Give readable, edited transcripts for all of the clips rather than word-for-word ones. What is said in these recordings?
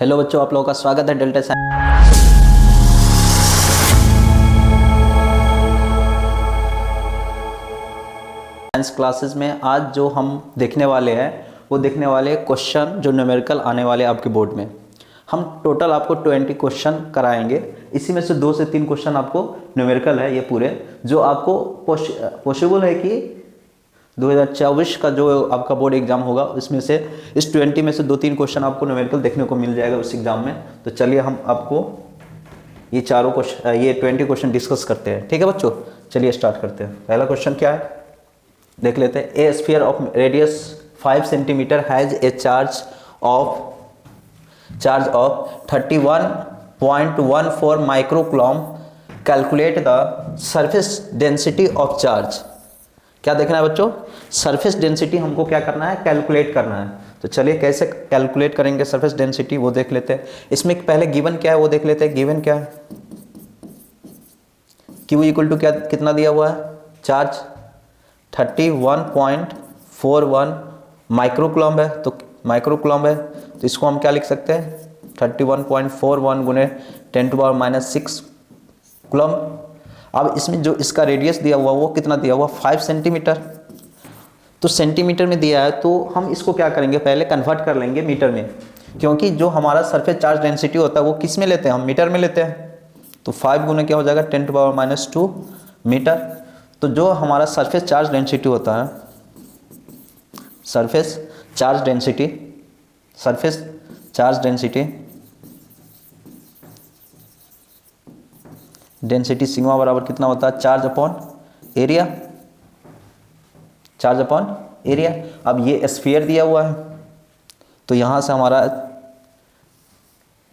Hello बच्चों, आप लोगों का स्वागत है डेल्टा साइंस क्लासेस में। आज जो हम देखने वाले हैं वो देखने वाले क्वेश्चन जो न्यूमेरिकल आने वाले आपके बोर्ड में। हम टोटल आपको 20 क्वेश्चन कराएंगे। इसी में से 2 से 3 क्वेश्चन आपको न्यूमेरिकल है, ये पूरे जो आपको पॉसिबल है कि 2024 का जो आपका बोर्ड एग्जाम होगा उसमें से इस 20 में से 2-3 क्वेश्चन आपको न्यूमेरिकल देखने को मिल जाएगा उस एग्जाम में। तो चलिए हम आपको ये 20 क्वेश्चन डिस्कस करते हैं। ठीक है बच्चों, चलिए स्टार्ट करते हैं। पहला क्वेश्चन क्या है देख लेते हैं। ए sphere of radius 5 centimetre has a charge of 31.14 microcoulomb. Calculate the surface density of charge. क्या देखना है बच्चों? सरफेस डेंसिटी हमको क्या करना है, कैलकुलेट करना है। तो चलिए कैसे कैलकुलेट करेंगे सरफेस डेंसिटी वो देख लेते हैं। इसमें पहले गिवन क्या है वो देख लेते हैं। गिवन क्या है, Q इक्वल टू क्या कितना दिया हुआ है, चार्ज 31.41 माइक्रोकूलम है। तो माइक्रोकूलम है तो इसको हम क्या लिख सकते हैं, 31.41 गुने 10⁻⁻⁶ कूलम। अब इसमें जो इसका रेडियस दिया हुआ वो कितना दिया हुआ, 5 सेंटीमीटर। तो सेंटीमीटर में दिया है तो हम इसको क्या करेंगे, पहले कन्वर्ट कर लेंगे मीटर में, क्योंकि जो हमारा सरफेस चार्ज डेंसिटी होता है वो किस में लेते हैं, हम मीटर में लेते हैं। तो 5 गुना क्या हो जाएगा, 10⁻⁻² मीटर। तो जो हमारा सरफेस चार्ज डेंसिटी होता है, सरफेस चार्ज डेंसिटी सिग्मा बराबर कितना होता है, चार्ज अपॉन एरिया। अब ये स्फीयर दिया हुआ है तो यहाँ से हमारा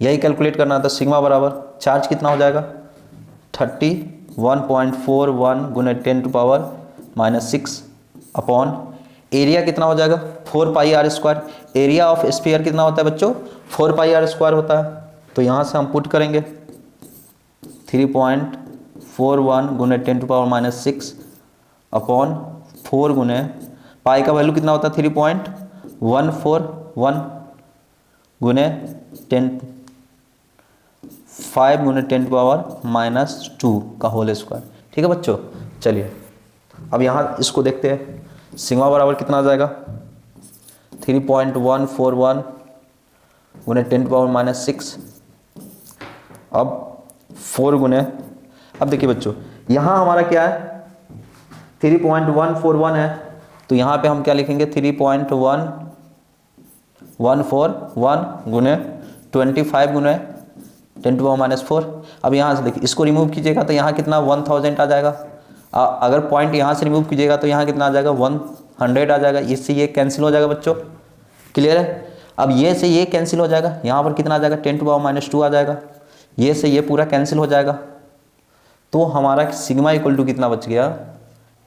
यही कैलकुलेट करना था। सिग्मा बराबर चार्ज कितना हो जाएगा, 31.41 गुने 10⁻⁻⁶ अपॉन एरिया कितना हो जाएगा, 4πr²। एरिया ऑफ स्फीयर कितना होता है बच्चों, 4πr² होता है। तो यहाँ से हम पुट करेंगे 3.41 गुने 10⁻⁻⁶ अपॉन 4 गुने पाई का वैल्यू कितना होता है, 3.141 गुने 5 गुने 10⁻⁻² का होल स्क्वायर। ठीक है बच्चों, चलिए अब यहाँ इसको देखते हैं। सिग्मा बराबर कितना आ जाएगा, 3.141 गुने 10⁻⁻⁶। अब 4 गुने, अब देखिए बच्चों यहाँ हमारा क्या है, 3.141 है तो यहाँ पे हम क्या लिखेंगे, 3.141 गुने 25 गुने 10⁻⁻⁴। अब यहाँ से देखिए इसको रिमूव कीजिएगा तो यहाँ कितना 1000 आ जाएगा। अगर पॉइंट यहाँ से रिमूव कीजिएगा तो यहाँ कितना आ जाएगा, 100 आ जाएगा। इससे ये कैंसिल हो जाएगा बच्चों, क्लियर है। अब ये से ये कैंसिल हो जाएगा, यहाँ पर कितना आ जाएगा, 10⁻⁻² आ जाएगा। ये से ये पूरा कैंसिल हो जाएगा तो हमारा सिग्मा इक्वल टू कितना बच गया,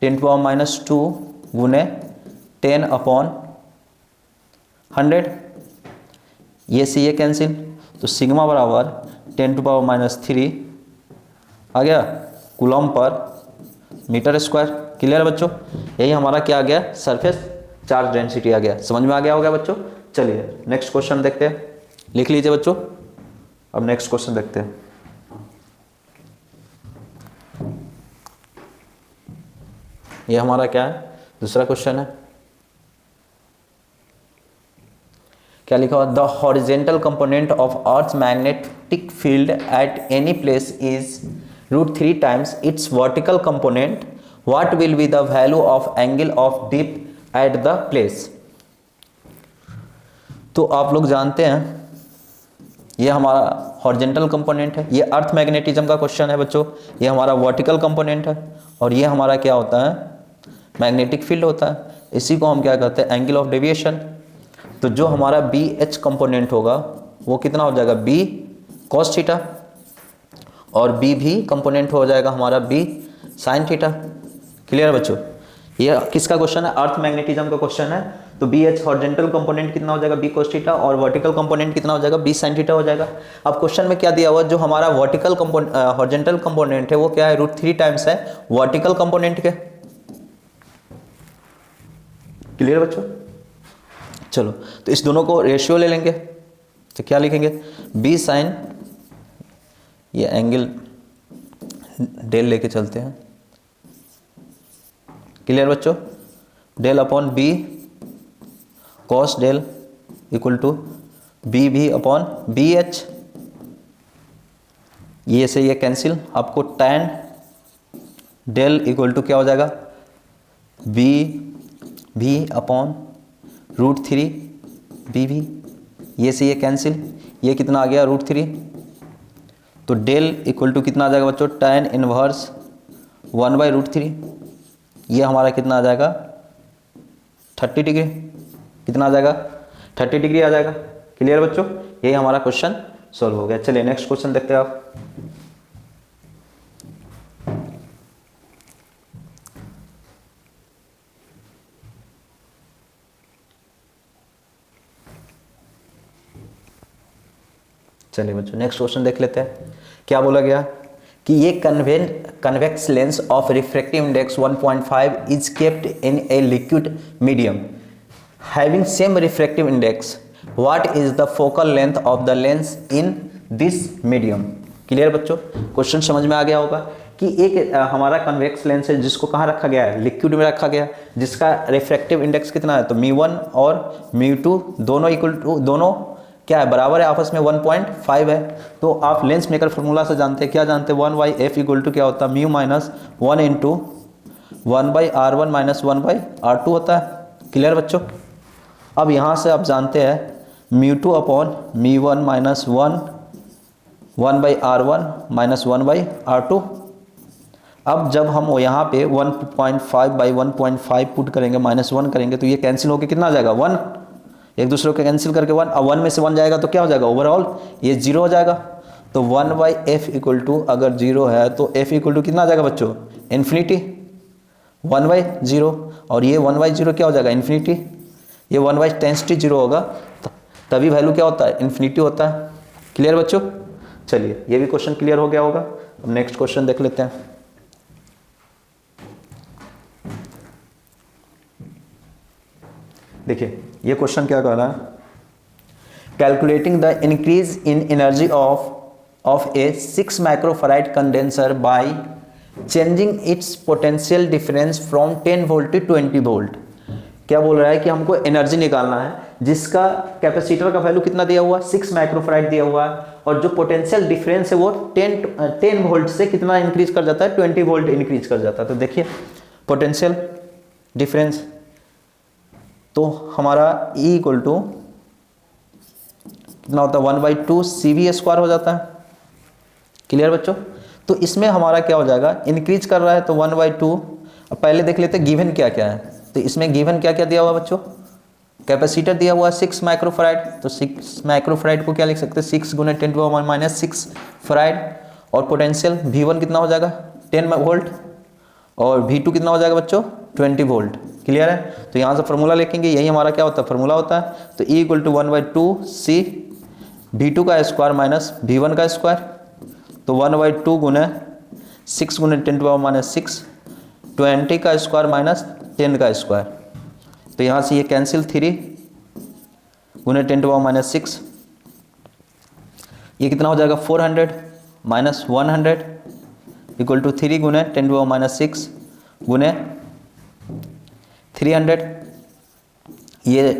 10⁻⁻² गुने 10/100। ये से ये कैंसिल तो सिग्मा बराबर 10⁻³ आ गया coulomb per meter square. Clear बच्चों, यही हमारा क्या आ गया, सरफेस चार्ज डेंसिटी आ गया। समझ में आ गया होगा बच्चों। चलिए नेक्स्ट क्वेश्चन देखते हैं, लिख लीजिए बच्चों। अब नेक्स्ट क्वेश्चन देखते हैं। ये हमारा क्या है, दूसरा क्वेश्चन है। क्या लिखा हुआ, the horizontal component of earth magnetic field at any place is √3 times its vertical component. What will be the value of angle of dip at the place. तो आप लोग जानते हैं ये हमारा हॉरिजेंटल कंपोनेंट है, ये अर्थ मैग्नेटिज्म का क्वेश्चन है बच्चों। ये हमारा वर्टिकल कंपोनेंट है और ये हमारा क्या होता है, मैग्नेटिक फील्ड होता है। इसी को हम क्या कहते हैं, एंगल ऑफ डेविएशन। तो जो हमारा BH कंपोनेंट होगा वो कितना हो जाएगा, B cos थीटा, और B भी कंपोनेंट हो जाएगा हमारा B sin थीटा। क्लियर बच्चों, ये किसका क्वेश्चन है, अर्थ मैग्नेटिज्म का क्वेश्चन है। तो BH हॉरिजेंटल कंपोनेंट कितना हो जाएगा, B cos थीटा, और वर्टिकल कंपोनेंट कितना हो जाएगा, B sin थीटा हो जाएगा। अब क्वेश्चन में क्या दिया हुआ, जो हमारा वर्टिकल हॉरिजेंटल कंपोनेंट है वो क्या है, √3 टाइम्स है वर्टिकल कंपोनेंट के। क्लियर बच्चों, चलो तो इस दोनों को रेशियो ले लेंगे। तो क्या लिखेंगे, बी साइन, ये एंगल डेल लेके चलते हैं, क्लियर बच्चों, del upon B cos del equal to B भी अपॉन बी एच, ये से ये कैंसिल, आपको tan डेल इक्वल टू क्या हो जाएगा, बी भी अपॉन √3 बी भी, ये से ये कैंसिल, ये कितना आ गया √3, तो डेल इक्वल टू कितना आ जाएगा बच्चों, tan इनवर्स 1/√3, ये हमारा कितना आ जाएगा 30 डिग्री, कितना आ जाएगा 30 डिग्री आ जाएगा, क्लियर बच्चों, यही हमारा क्वेश्चन सॉल्व हो गया। चलिए नेक्स्ट क्वेश्चन देखते हैं आप। चलिए बच्चों नेक्स्ट क्वेश्चन देख लेते हैं। क्या बोला गया कि ये convex lens of refractive index 1.5 is kept in a liquid medium having same refractive index, what is the focal length of the lens in this medium. Clear बच्चों, क्वेश्चन समझ में आ गया होगा कि एक हमारा कन्वेक्स लेंस है जिसको कहाँ रखा गया है, लिक्विड में रखा गया, जिसका रिफ्रैक्टिव इंडेक्स कितना है, तो μ1 और μ2 दोनों इक्वल टू, दोनों क्या है, बराबर है आपस में 1.5 है। तो आप लेंस मेकर फॉर्मूला से जानते हैं, क्या जानते हैं, 1/f इक्वल टू क्या होता है, μ minus 1 into 1/r1 minus 1/r2 होता है। क्लियर बच्चों, अब यहाँ से आप जानते हैं μ2 upon μ1 minus 1/r1 minus 1/r2। अब जब हम यहाँ पे 1.5/1.5 पुट करेंगे, -1 करेंगे, तो ये कैंसिल होकर कितना आ जाएगा 1, एक दूसरे को कैंसिल करके 1, अब 1 में से 1 जाएगा तो क्या हो जाएगा, ओवरऑल ये 0 हो जाएगा। तो 1/f इक्वल टू अगर 0 है तो f इक्वल टू कितना आ जाएगा बच्चों, इन्फिनिटी 1/0, और ये 1/0 क्या हो जाएगा, इन्फिनिटी, ये 1/10 होगा, तभी वैल्यू क्या होता है, इन्फिनिटी होता है। क्लियर बच्चों, चलिए ये भी क्वेश्चन क्लियर हो गया होगा। अब नेक्स्ट क्वेश्चन देख लेते हैं। देखिए ये क्वेश्चन क्या कह रहा है, calculating the increase in energy of a 6 microfarad condenser by changing its potential difference from 10 volt to 20 volt. क्या बोल रहा है कि हमको एनर्जी निकालना है जिसका कैपेसिटर का वैल्यू कितना दिया हुआ है, 6 माइक्रोफैराड दिया हुआ है, और जो पोटेंशियल डिफरेंस है वो 10 वोल्ट से कितना इंक्रीज कर जाता है, 20 वोल्ट इंक्रीज कर जाता है। तो देखिए पोटेंशियल डिफरेंस, तो हमारा E इक्वल टू कितना होता है, 1/2 CV² हो जाता है। क्लियर बच्चों, तो इसमें हमारा क्या हो जाएगा, इंक्रीज कर रहा है तो 1/2। अब पहले देख लेते हैं गिवन क्या क्या है, तो इसमें गिवन क्या क्या दिया हुआ बच्चों, कैपेसिटर दिया हुआ है 6 माइक्रोफैराड, तो 6 माइक्रोफैराड को क्या लिख सकते हैं, 6 × 10⁻⁻6 फैराड, और पोटेंशियल V1 कितना हो जाएगा 10 वोल्ट, और V2 कितना हो जाएगा बच्चों 20 वोल्ट। क्लियर है, तो यहाँ से फॉर्मूला लिखेंगे, यही हमारा क्या होता है, फॉर्मूला होता है। तो E equal to 1/2 C V2 का स्क्वायर माइनस V1 का स्क्वायर, तो 1/2 गुना 6 × 10⁻⁻6 20 का स्क्वायर माइनस 10 का स्क्वायर, तो यहाँ से ये कैंसिल 3 × 10⁻⁻6, ये कितना हो जाएगा 400 माइनस 100 इक्वल टू 3 × 10⁻⁻6 गुने 300, ये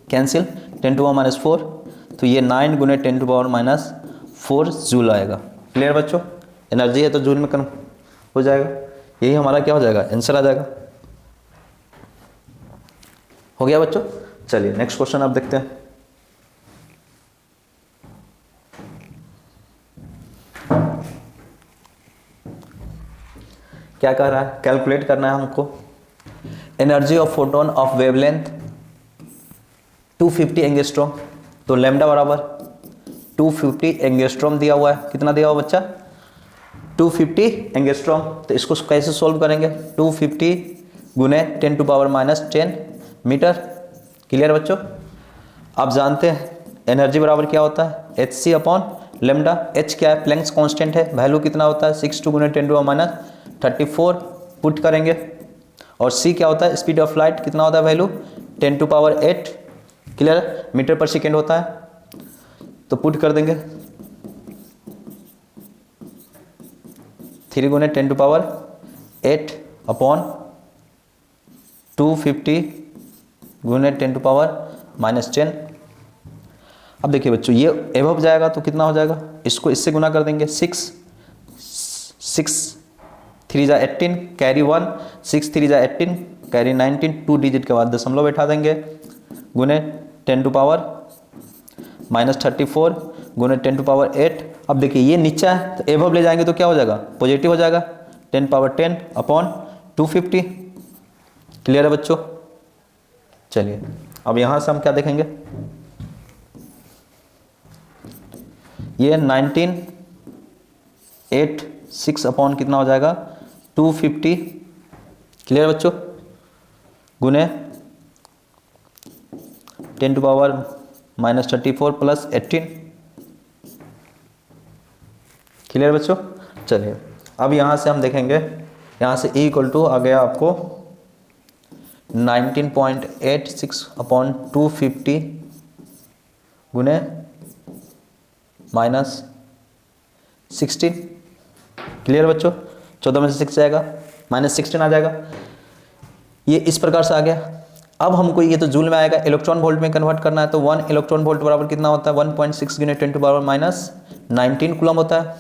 कैंसिल 10⁻⁻4, तो ये 9 × 10⁻⁻4 जूल आएगा। क्लियर बच्चों, एनर्जी है तो जूल में कन्वर्ट हो जाएगा, यही हमारा क्या हो जाएगा, आंसर आ जाएगा। हो गया बच्चों, चलिए नेक्स्ट क्वेश्चन आप देखते हैं। क्या कह रहा है, कैलकुलेट करना है हमको energy of photon of wavelength 250 angstrom, तो लैम्डा बराबर 250 एंगस्ट्रॉम दिया हुआ है, कितना दिया हुआ बच्चा 250 एंगस्ट्रॉम। तो इसको कैसे सोल्व करेंगे, 250 गुने 10⁻⁻10 मीटर। क्लियर बच्चों, आप जानते हैं एनर्जी बराबर क्या होता है, hc अपॉन लैम्डा। h क्या है, प्लैंक्स कांस्टेंट है, वैल्यू कितना होता है 62 × 10⁻34 पुट करेंगे, और c क्या होता है, स्पीड ऑफ लाइट कितना होता है, वैल्यू 10⁸। क्लियर, मीटर पर सेकेंड होता है। तो पुट कर देंगे 3 गुने 10 टू पावर 8 अपॉन 250 गुने 10 टू पावर -10। अब देखिए बच्चों, ये एबव जाएगा तो कितना हो जाएगा, इसको इससे गुना कर देंगे 6 3 जा 18 कैरी 1, 6 3 जा 18 कैरी 19, 2 डिजिट के बाद दशमलव बैठा देंगे गुने 10 टू पावर -34 गुने 10 टू पावर 8। अब देखिए ये नीचा है तो एबव ले जाएंगे तो क्या हो जाएगा, पॉजिटिव हो जाएगा 10 पावर 10 अपॉन 250। क्लियर है बच्चों। चलिए अब यहाँ से हम क्या देखेंगे, ये 1986 अपॉन कितना हो जाएगा 250। क्लियर बच्चों, गुने 10 टू पावर -34 प्लस 18। क्लियर बच्चों। चलिए अब यहाँ से हम देखेंगे, यहाँ से E इक्वल टू आ गया आपको 19.86 अपॉन 250 गुने -16। क्लियर बच्चों, 14 में से 6 जाएगा -16 आ जाएगा। ये इस प्रकार से आ गया। अब हमको ये तो जूल में आएगा, इलेक्ट्रॉन वोल्ट में कन्वर्ट करना है तो 1 इलेक्ट्रॉन वोल्ट बराबर कितना होता है 1.6 गुने 10 टू पावर -19 कूलम होता है।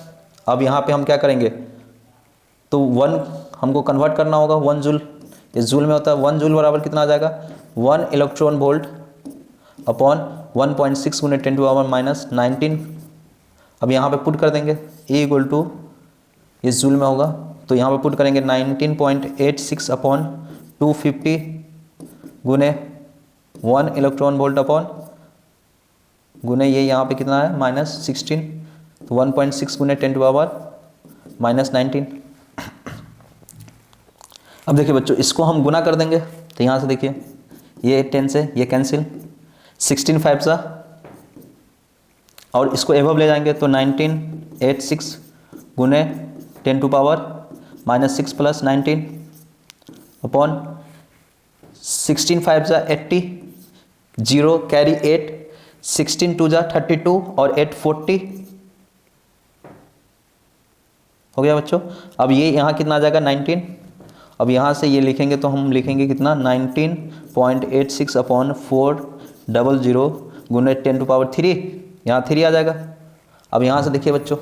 अब यहाँ पे हम क्या करेंगे, तो 1 हमको कन्वर्ट करना होगा 1 जूल, ये जूल में होता है 1 जूल बराबर कितना आ जाएगा 1 इलेक्ट्रॉन वोल्ट अपॉन 1.6 गुने 10 टू पावर -19। अब यहाँ पे पुट कर देंगे E इक्वल टू, इस जूल में होगा तो यहाँ पे पुट करेंगे 19.86 अपॉन 250 गुने 1 इलेक्ट्रॉन वोल्ट अपॉन गुने ये यहाँ पे कितना है -16, तो 1.6 गुने 10 टू पावर -19। अब देखिए बच्चों, इसको हम गुना कर देंगे तो यहाँ से देखिए ये 10 से ये कैंसिल, 16 5 सा, और इसको एबव ले जाएंगे तो 1986 गुने 10 टू पावर -6 प्लस 19 अपॉन 16 5 जा 80, 0 कैरी 8, 16 2 जा 32 और 8 40 हो गया बच्चों। अब ये यहाँ कितना आ जाएगा 19। अब यहाँ से ये लिखेंगे तो हम लिखेंगे कितना 19.86 अपॉन 400 गुने 10 टू पावर 3, यहाँ 3 आ जाएगा। अब यहाँ से देखिए बच्चों,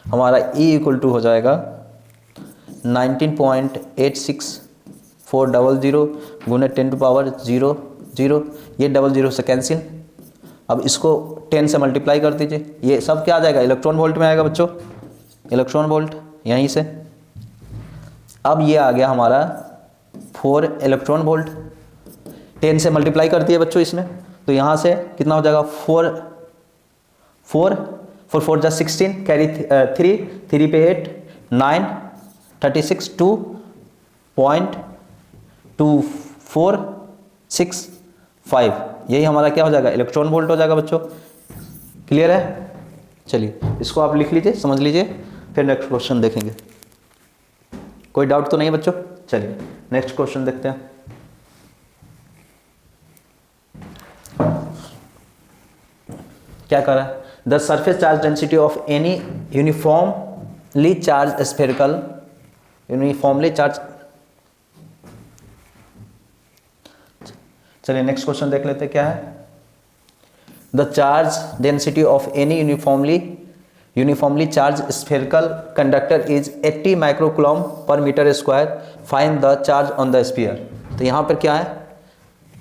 हमारा E इक्वल टू हो जाएगा 19.86 400 गुने 10 टू पावर 0 0, ये 00 से कैंसिल। अब इसको 10 से मल्टीप्लाई कर दीजिए, ये सब क्या आ जाएगा इलेक्ट्रॉन वोल्ट में आएगा बच्चों, इलेक्ट्रॉन वोल्ट यहीं से। अब ये आ गया हमारा 4 इलेक्ट्रॉन वोल्ट, 10 से मल्टीप्लाई कर दिए बच्चों इसमें, तो यहाँ से कितना हो जाएगा 4 4 जा 16 कैरी 3 पे 8 9 36 2.2465, यही हमारा क्या हो जाएगा इलेक्ट्रॉन वोल्ट हो जाएगा बच्चों। क्लियर है। चलिए इसको आप लिख लीजिए, समझ लीजिए, फिर नेक्स्ट क्वेश्चन देखेंगे। कोई डाउट तो नहीं बच्चों। चलिए नेक्स्ट क्वेश्चन देखते हैं। क्या कर रहा है, the surface charge density of any uniformly charge spherical, uniformly charge. चलिए नेक्स्ट क्वेश्चन देख लेते हैं क्या है। The charge density of any uniformly charge spherical conductor is 80 microcoulomb per meter square, find the charge on the sphere. तो यहाँ पर क्या है,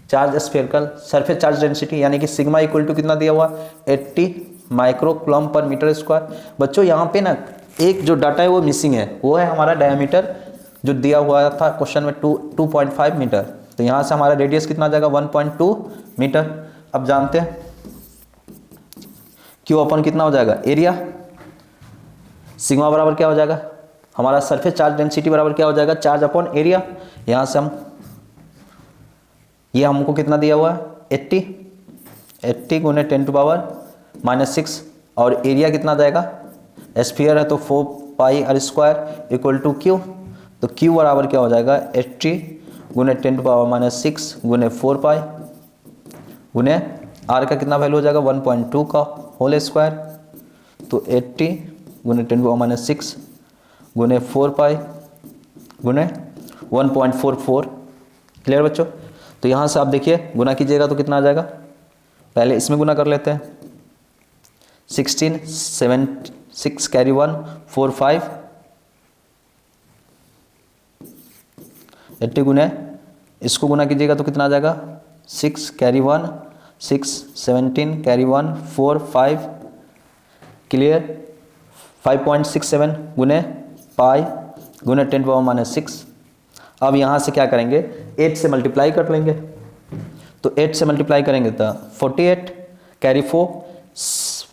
charge spherical surface charge density यानी कि सिग्मा इक्वल टू कितना दिया हुआ 80 माइक्रोकूलम पर मीटर स्क्वायर। बच्चों यहाँ पे ना एक जो डाटा है वो मिसिंग है, वो है हमारा डायमीटर जो दिया हुआ था क्वेश्चन में 2.5 मीटर। तो यहाँ से हमारा रेडियस कितना आ जाएगा 1.2 मीटर। अब जानते हैं क्यू अपन कितना हो जाएगा एरिया, सिग्मा बराबर क्या हो जाएगा हमारा सरफेस चार्ज डेंसिटी बराबर क्या हो जाएगा चार्ज अपॉन एरिया। यहाँ से हम ये हमको कितना दिया हुआ है 80 गुने 10 टू पावर -6, और एरिया कितना जाएगा स्फीयर है तो 4 pi r square equal to Q. तो क्यू बराबर क्या हो जाएगा 80 गुने 10 टू पावर -6 गुने 4 पाई गुने आर का कितना वैल्यू हो जाएगा 1.2 का होल स्क्वायर, तो 80 गुने 10⁻⁶ गुने 4 पाई गुने 1.44। क्लियर बच्चों? तो यहाँ से आप देखिए गुना कीजिएगा तो कितना आ जाएगा, पहले इसमें गुना कर लेते हैं। 16 7 6 कैरी 1 4 5 80 गुने इसको गुना कीजिएगा तो कितना आ जाएगा 6 कैरी 1 6 17 कैरी 1 4 5। क्लियर? 5.67 गुने पाई गुने 10⁻⁶। अब यहाँ से क्या करेंगे 8 से मल्टीप्लाई कर लेंगे, तो 8 से मल्टीप्लाई करेंगे तो 48 कैरी 4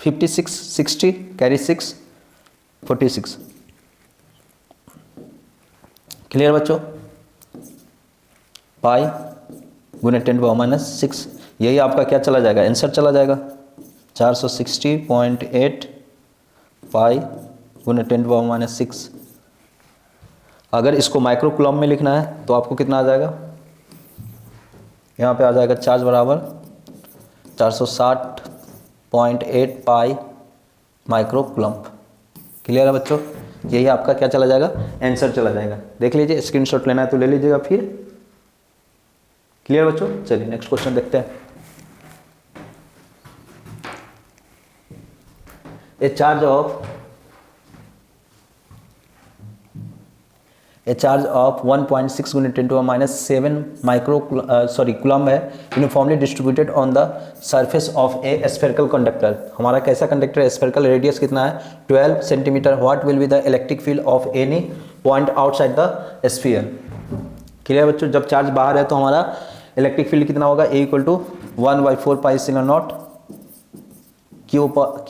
56 60 कैरी 6 46। क्लियर बच्चों? पाई गुने 10⁻⁶, यही आपका क्या चला जाएगा, आंसर चला जाएगा 460.8 पाई गुने 10⁻⁶। अगर इसको माइक्रो कूलम में लिखना है तो आपको कितना आ जाएगा, यहाँ पे आ जाएगा चार्ज बराबर 460.8 पाई माइक्रो कूलम। क्लियर है बच्चों? यही आपका क्या चला जाएगा, आंसर चला जाएगा। देख लीजिए, स्क्रीनशॉट लेना है तो ले लीजिएगा फिर। क्लियर बच्चों? चलिए नेक्स्ट क्वेश्चन देखते हैं। ए चार्ज ऑफ 1.6 गुने 10⁻⁷ माइक्रो कूलम है uniformly distributed on the surface of A spherical conductor. हमारा कैसा कंडक्टर है, स्फेरिकल रेडियस कितना है 12 centimetre. What will be the electric field of any point outside the sphere. Clear बच्चों? जब चार्ज बाहर है तो हमारा इलेक्ट्रिक फील्ड कितना होगा, A = 1/4 pi epsilon not Q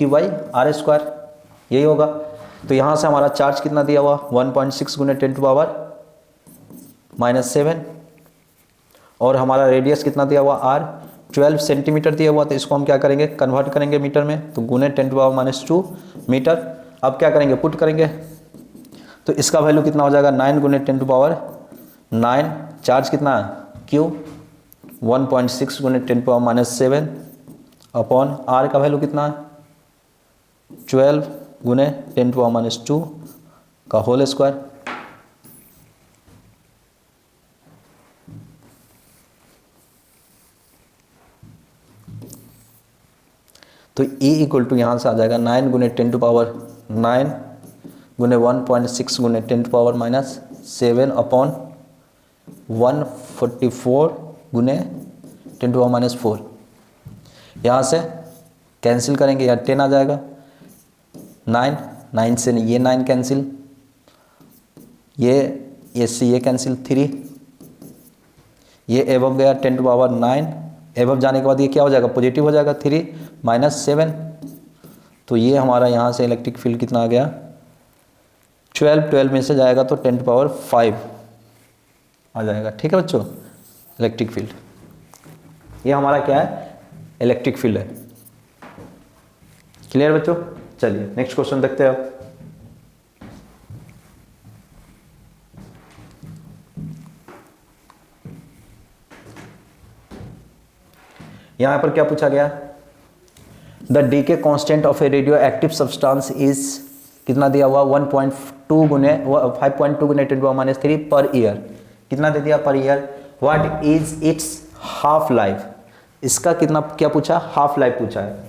by R square, यही होगा। तो यहाँ से हमारा चार्ज कितना दिया हुआ 1.6 गुने 10⁻⁷ और हमारा रेडियस कितना दिया हुआ R 12 सेंटीमीटर दिया हुआ। तो इसको हम क्या करेंगे, कन्वर्ट करेंगे मीटर में, तो गुने 10⁻⁻² मीटर। अब क्या करेंगे, पुट करेंगे, तो इसका वैल्यू कितना हो जाएगा 9 गुने 10⁻9। चार्ज कितना है Q 1.6 गुने 10⁻⁷ अपॉन R का वैल्यू कितना है 12 गुने 10⁻² का होल स्क्वायर। तो E = यहाँ से आ जाएगा 9 गुने 10⁻9 गुने 1.6 गुने 10⁻⁷ अपॉन 144 गुने 10⁻⁴। यहाँ से कैंसिल करेंगे, या 10 आ जाएगा, 9 से ये 9 कैंसिल, ये से ये कैंसिल, 3 ये एबव गया 10⁻9, एबव जाने के बाद ये क्या हो जाएगा, पॉजिटिव हो जाएगा, 3 - 7। तो ये हमारा यहाँ से इलेक्ट्रिक फील्ड कितना आ गया 12 में से जाएगा तो 10⁵ आ जाएगा। ठीक है बच्चों, इलेक्ट्रिक फील्ड ये हमारा क्या है, इलेक्ट्रिक फील्ड है। क्लियर बच्चों? चलिए नेक्स्ट क्वेश्चन देखते हैं आप। यहां पर क्या पूछा गया, the decay constant of A radio active substance is कितना दिया हुआ 5.2 गुने 10⁻³ पर ईयर। कितना दे दिया per year. What is it's half life, इसका कितना क्या पूछा, हाफ लाइफ पूछा है।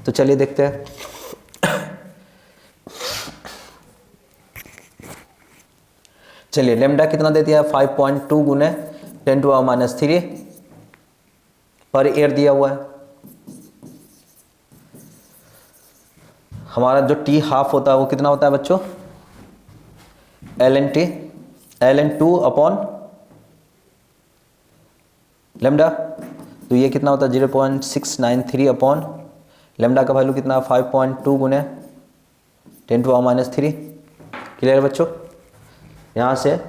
तो चलिए देखते हैं। चलिए लेमडा कितना दे दिया 5.2 गुने 10⁻³ पर ईयर दिया हुआ है। हमारा जो टी हाफ होता है वो कितना होता है बच्चों, ln2 अपॉन लेमडा। तो ये कितना होता है 0.693 अपॉन लेमडा का वैल्यू कितना 5.2 गुने 10⁻³ क्लियर बच्चों। यहाँ से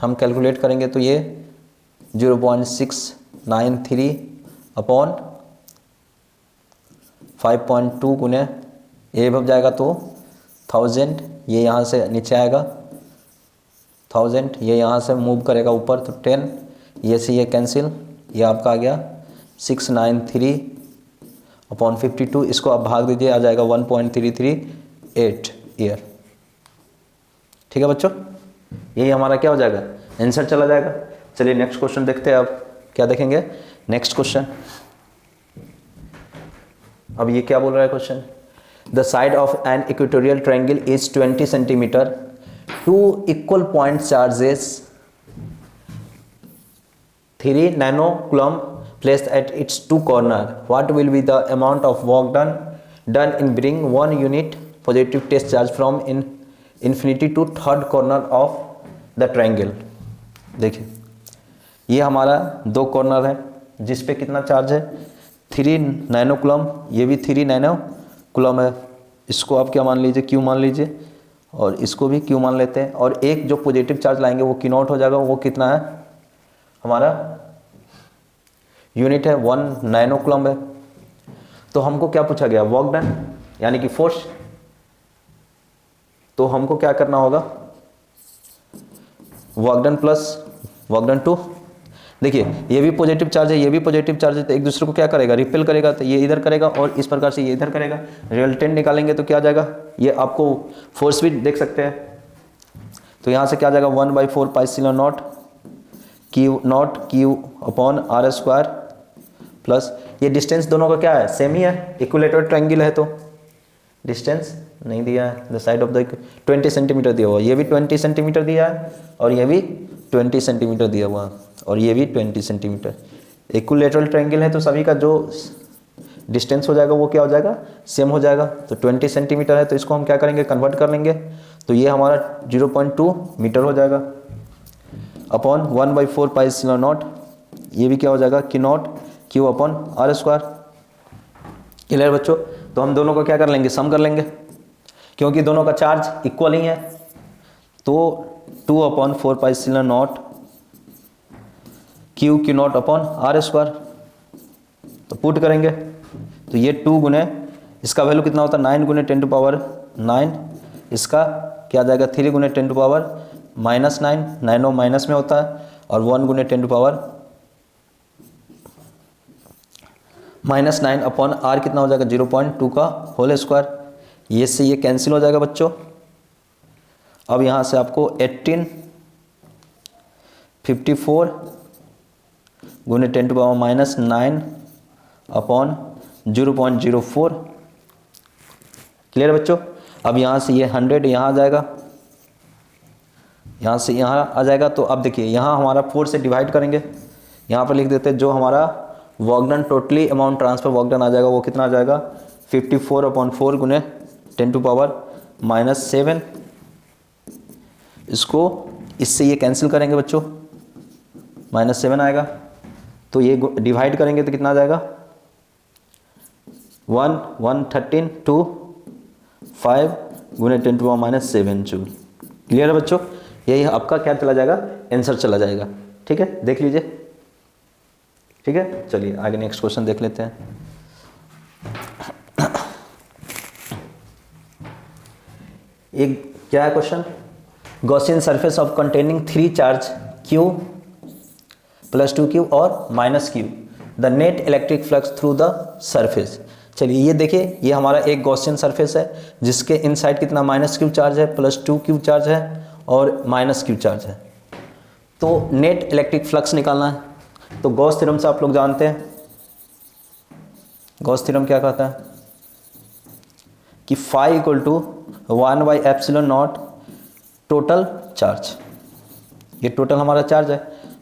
हम कैलकुलेट करेंगे तो ये 0.693 अपॉन 5.2 गुने ये भग जाएगा तो 1000, ये यहाँ से नीचे आएगा 1000, ये यहाँ से मूव करेगा ऊपर तो 10, ये से ये कैंसिल, ये आपका आ गया 693 अपॉन 52, इसको आप भाग दीजिए, आ जाएगा 1.338 ईयर। ठीक है बच्चों, यही हमारा क्या हो जाएगा, आंसर चला जाएगा। चलिए नेक्स्ट क्वेश्चन देखते हैं। अब क्या देखेंगे नेक्स्ट क्वेश्चन। अब ये क्या बोल रहा है question, the side of an equatorial triangle is 20 centimetre, two equal point charges 3 nano coulomb placed at its two corner. What will be the amount of work done in bring 1 unit positive test charge from infinity to third corner of the triangle? देखिए ये हमारा दो corner है जिस पे कितना charge है 3 nano coulomb, ये भी 3 नैनो कूलम है। इसको आप क्या मान लीजिए, क्यू मान लीजिए, और इसको भी क्यू मान लेते हैं। और एक जो पॉजिटिव चार्ज लाएंगे वो क्यू नॉट हो जाएगा, वो कितना है हमारा यूनिट है 1 नैनो कूलम है। तो हमको क्या पूछा गया, वर्क डन यानी कि फोर्स। तो हमको क्या करना होगा, work done plus work done 2। देखिए ये भी पॉजिटिव चार्ज है, ये भी पॉजिटिव चार्ज है, तो एक दूसरे को क्या करेगा, रिपेल करेगा। तो ये इधर करेगा और इस प्रकार से ये इधर करेगा। रिजल्टेंट निकालेंगे तो क्या आ जाएगा, ये आपको फोर्स भी देख सकते हैं। तो यहाँ से क्या आ जाएगा 1/4 pi epsilon naught Q upon R square plus ये डिस्टेंस दोनों का क्या है, सेम ही है, इक्विलेटरल ट्रायंगल है। तो डिस्टेंस नहीं दिया है, the side of the 20 centimetre दिया हुआ, ये भी 20 सेंटीमीटर दिया है और ये भी 20 सेंटीमीटर दिया हुआ है और ये भी 20 सेंटीमीटर। इक्विलेटरल ट्रायंगल है तो सभी का जो डिस्टेंस हो जाएगा वो क्या हो जाएगा, सेम हो जाएगा। तो 20 सेंटीमीटर है तो इसको हम क्या करेंगे, कन्वर्ट कर लेंगे। तो ये हमारा 0.2 मीटर हो जाएगा अपॉन 1/4 पाई एप्सिलॉन नॉट, ये भी क्या हो जाएगा कि naught Q upon R square. Clear बच्चों, तो हम दोनों को क्या कर लेंगे, सम कर लेंगे, क्योंकि दोनों का चार्ज इक्वल ही है। तो 2/4 pi epsilon naught Q naught upon R square, तो पुट करेंगे तो ये 2 गुने इसका वैल्यू कितना होता है 9 गुने 10 टू पावर 9, इसका क्या आ जाएगा 3 गुने 10 टू पावर -9, नैनो माइनस में होता है, और 1 गुने 10 टू पावर -9 अपॉन आर कितना हो जाएगा 0.2 का होल स्क्वायर। ये से ये कैंसिल हो जाएगा बच्चों। अब यहाँ से आपको 18 54 गुने 10 टू पावर -9 अपॉन 0.04। क्लियर बच्चों, अब यहाँ से ये 100 यहाँ आ जाएगा, यहाँ से यहाँ आ जाएगा। तो अब देखिए यहाँ हमारा 4 से डिवाइड करेंगे, यहाँ पर लिख देते हैं जो हमारा work done totally amount transfer work done आ जाएगा वो कितना आ जाएगा 54/4 गुने 10 टू पावर -7। इसको इससे ये कैंसिल करेंगे बच्चों, -7 आएगा। तो ये डिवाइड करेंगे तो कितना आ जाएगा 113 2 5 गुने 10 टू पावर -7 जूल। क्लियर है बच्चों, यही आपका क्या चला जाएगा, आंसर चला जाएगा। ठीक है, देख लीजिए। ठीक है, चलिए आगे नेक्स्ट क्वेश्चन देख लेते हैं। एक क्या है question, Gaussian surface of containing 3 charge Q +2Q और -Q, the net electric flux through the surface. चलिए ये देखिए, ये हमारा एक गॉसियन सरफेस है जिसके इनसाइड कितना -Q चार्ज है, +2Q चार्ज है और -Q चार्ज है। तो नेट इलेक्ट्रिक फ्लक्स निकालना है। तो गॉस थ्योरम से आप लोग जानते हैं, गॉस थ्योरम क्या कहता है कि phi equal to 1/ε0 total charge, ये टोटल हमारा चार्ज है।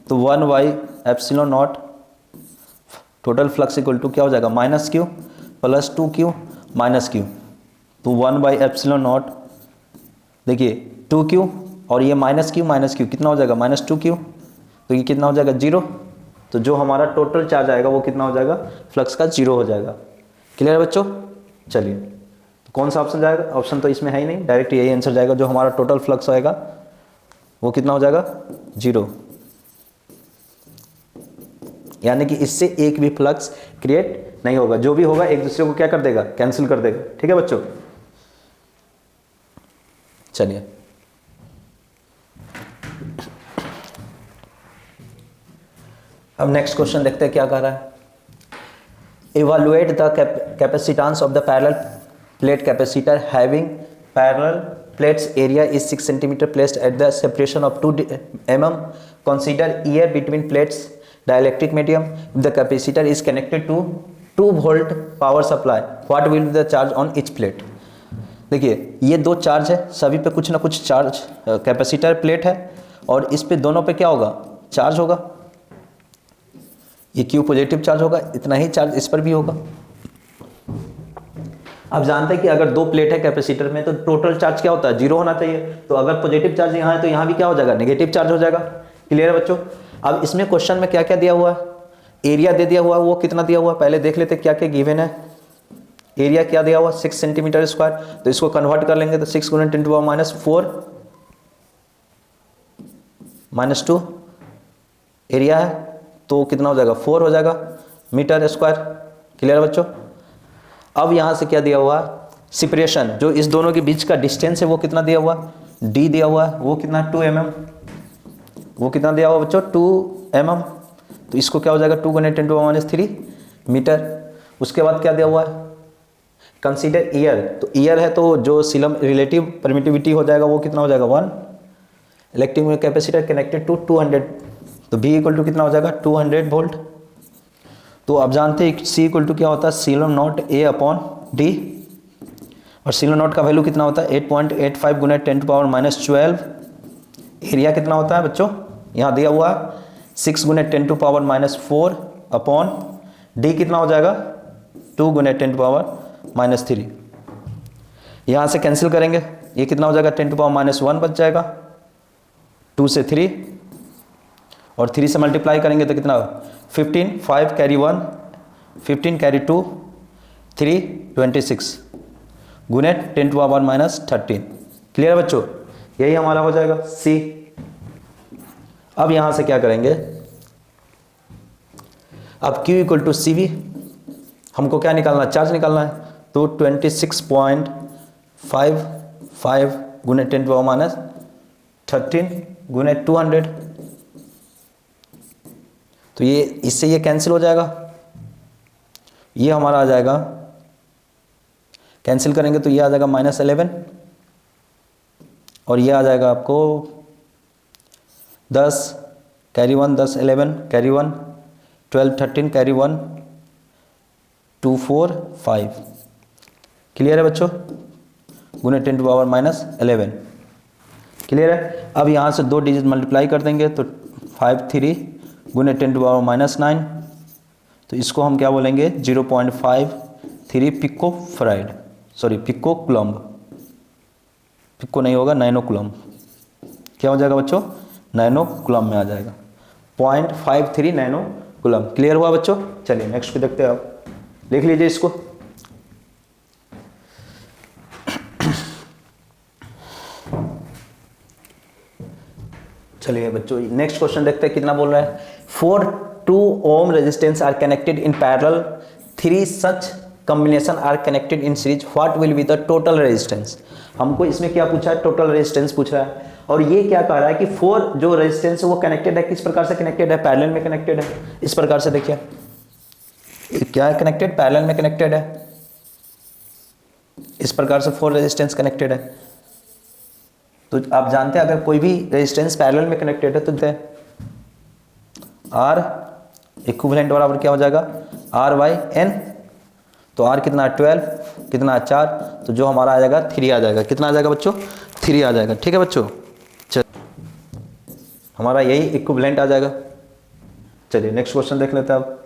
तो 1/ε0 टोटल फ्लक्स इक्वल टू क्या हो जाएगा -Q +2Q -Q। तो 1/ε0 देखिए 2Q और ये -Q कितना हो जाएगा -2Q, तो ये कितना हो जाएगा 0। तो जो हमारा टोटल चार्ज आएगा वो कितना हो जाएगा, फ्लक्स का 0 हो जाएगा। क्लियर बच्चों, चलिए तो कौन सा ऑप्शन जाएगा, ऑप्शन तो इसमें है ही नहीं, डायरेक्ट यही आंसर जाएगा। जो हमारा टोटल फ्लक्स आएगा वो कितना हो जाएगा 0, यानी कि इससे एक भी फ्लक्स क्रिएट नहीं होगा, जो भी होगा एक दूसरे को क्या कर देगा, कैंसिल कर देगा। ठीक है बच्चों, चलिए अब नेक्स्ट क्वेश्चन देखते हैं क्या कह रहा है। evaluate the capacitance of the parallel plate capacitor having parallel plates area is 6 cm placed at the separation of 2 mm. Consider air between plates dielectric medium. If the capacitor is connected to 2 volt power supply, what will be the charge on each plate? देखिए ये दो charge है, सभी पे कुछ ना कुछ charge, capacitor plate है और इस पे दोनों पे क्या होगा, चार्ज होगा। ये क्यू पॉजिटिव चार्ज होगा, इतना ही चार्ज इस पर भी होगा। आप जानते हैं कि अगर दो प्लेट है कैपेसिटर में तो टोटल चार्ज क्या होता है, जीरो होना चाहिए। तो अगर पॉजिटिव चार्ज यहाँ है तो यहाँ भी क्या हो जाएगा, नेगेटिव चार्ज हो जाएगा। क्लियर है बच्चों। अब इसमें क्वेश्चन में क्या क्या दिया हुआ है, एरिया दे दिया हुआ है, वो कितना दिया हुआ है पहले देख लेते क्या क्या गिवन है। एरिया क्या दिया हुआ 6 सेंटीमीटर स्क्वायर, तो इसको कन्वर्ट कर लेंगे तो 6 × 10⁻⁴ -2 एरिया है तो कितना हो जाएगा, 4 हो जाएगा मीटर स्क्वायर। क्लियर बच्चों। अब यहाँ से क्या दिया हुआ, सेपरेशन जो इस दोनों के बीच का डिस्टेंस है वो कितना दिया हुआ, d दिया हुआ है, वो कितना 2 mm, वो कितना दिया हुआ बच्चों 2 mm। तो इसको क्या हो जाएगा 2 × 10⁻³ मीटर। उसके बाद क्या दिया हुआ है, कंसीडर ईयर, तो ईयर है तो जो सीलम रिलेटिव परमिटिविटी हो जाएगा वो कितना हो जाएगा 1। इलेक्ट्रिक कैपेसिटर कनेक्टेड टू 200, तो V = कितना हो जाएगा 200 वोल्ट। तो आप जानते हैं C = क्या होता है, सीलम नॉट A/D, और सीलम नॉट का वैल्यू कितना होता है 8.85 × 10⁻12। एरिया कितना होता है बच्चों, यहाँ दिया हुआ 6 × 10⁻⁴/D कितना हो जाएगा 2 × 10⁻³ यहाँ से कैंसिल करेंगे, ये कितना हो जाएगा 10⁻⁻1 बच जाएगा, 2 से 3 और 3 से मल्टीप्लाई करेंगे तो कितना 15, 5 कैरी 1, 15 कैरी 2, 3 26 गुने 10⁻⁻13। क्लियर है बच्चों, यही हमारा हो जाएगा C। अब यहाँ से क्या करेंगे, अब Q = CV, हमको क्या निकालना है, चार्ज निकालना है। तो 26.55 × 10⁻13 गुने 200, तो ये इससे ये कैंसिल हो जाएगा, ये हमारा आ जाएगा, कैंसिल करेंगे तो ये आ जाएगा -11 और ये आ जाएगा आपको 10 कैरी 1, 10 11 कैरी 1, 12 13 कैरी 1, 2 4 5। क्लियर है बच्चों, गुने 10⁻11। क्लियर है। अब यहाँ से 2 डिजिट मल्टीप्लाई कर देंगे तो 53 गुने 10⁻⁹, तो इसको हम क्या बोलेंगे 0.53 pico farad, sorry pico coulomb, pico नहीं होगा नैनो कुलम्ब। क्या हो जाएगा बच्चों, नैनो कुलम्ब में आ जाएगा 0.53 नैनो कुलम्ब। क्लियर हुआ बच्चों। चलिए नेक्स्ट को देखते हैं, आप लिख लीजिए इसको। चलिए बच्चों नेक्स्ट क्वेश्चन देखते हैं, कितना बोल रहा है। 4 2 ohm resistance are connected in parallel, 3 such combination are connected in series, what will be the total resistance। हमको इसमें क्या पूछा है, टोटल रेजिस्टेंस पूछ रहा है। और ये क्या कह रहा है कि 4 जो रेजिस्टेंस है वो कनेक्टेड है, किस प्रकार से कनेक्टेड है, पैरेलल में कनेक्टेड है। इस प्रकार से देखिए क्या है कनेक्टेड, पैरेलल में कनेक्टेड है। इस प्रकार से 4 रेजिस्टेंस कनेक्टेड है। तो आप जानते हैं अगर कोई भी रेजिस्टेंस पैरेलल में कनेक्टेड है तो R इक्विवेलेंट बराबर क्या हो जाएगा R/N। तो R कितना 12, कितना 4, तो जो हमारा आ जाएगा 3 आ जाएगा। कितना आ जाएगा बच्चों 3 आ जाएगा। ठीक है बच्चों, चल हमारा यही इक्विवेलेंट आ जाएगा। चलिए नेक्स्ट क्वेश्चन देख लेते हैं अब।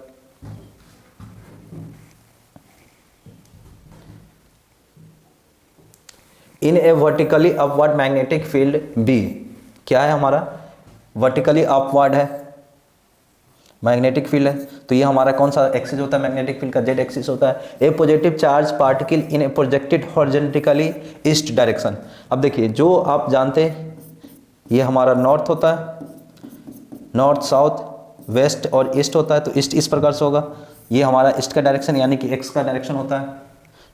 In a vertically upward magnetic field B, क्या है हमारा वर्टिकली अपवर्ड है मैग्नेटिक फील्ड है। तो ये हमारा कौन सा एक्सिस होता है मैग्नेटिक फील्ड का, Z एक्सिस होता है। A positive charge particle in a projected horizontally east direction. अब देखिए जो आप जानते हैं ये हमारा नॉर्थ होता है, नॉर्थ साउथ वेस्ट और ईस्ट होता है। तो ईस्ट इस प्रकार से होगा, ये हमारा ईस्ट का डायरेक्शन यानी कि एक्स का डायरेक्शन होता है।